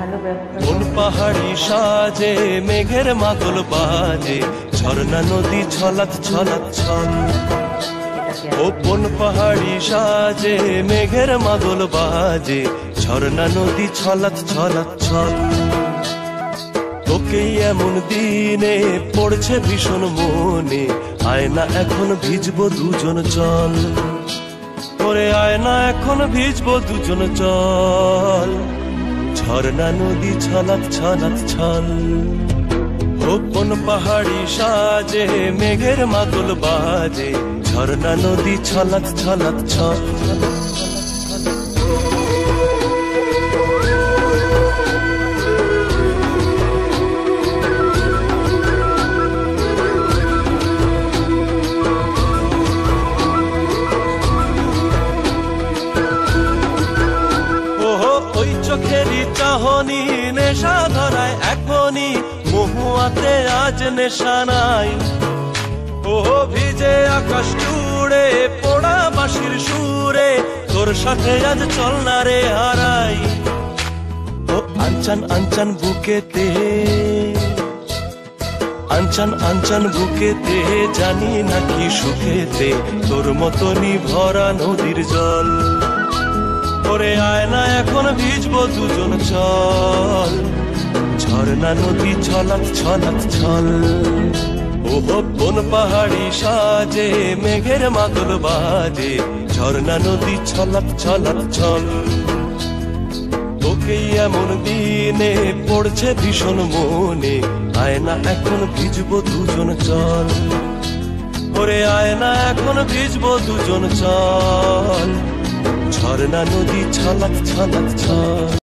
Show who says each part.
Speaker 1: কোন পাহাড়ি সাজে মেঘের মাদল বাজে, ঝর্ণা নদী ছলাৎ ছলাৎ ছল। ও কোন পাহাড়ি সাজে মেঘের মাদল বাজে, ঝর্ণা নদী ছলাৎ ছলাৎ ছল। তোকেই এমন দিনে পড়ছে ভীষণ মনে, আয়না এখন ভিজবো দুজন চল। ওরে আয়না এখন ভিজবো দুজন চল, ঝর্ণা নদী ছলাৎ ছলাৎ ছল। ও কোন পাহাড়ি সাজে মেঘের মাদল বাজে, ঝর্ণা নদী ছলাৎ ছলাৎ ছল। ওই চোখেরই চাহনি নেশা ধরায় এখনই, মহুয়াতে আজ নেশা নাই। ও ভিজে আকাশ জুড়ে পোড়া বাঁশির সুরে, তোর সাথে আজ চল না রে হারাই। ও আনচান আনচান বুকেতে, আনচান আনচান বুকেতে, জানি নাকি সুখেতে তোর মতনই ভরা নদীর জল। ওরে আয়না এখন ভিজবো দুজন চল, ঝর্ণা নদী ছলাৎ ছলাৎ ছল। ও কোন পাহাড়ি সাজে মেঘের মাদল বাজে, ঝর্ণা নদী ছলাৎ ছলাৎ ছল। তোকেই এমন দিনে পড়ছে ভীষণ মনে, আয়না এখন ভিজবো দুজন চল। ওরে আয়না এখন ভিজবো দুজন চল, ঝর্ণা নদী ছলাৎ ছলাৎ ছল।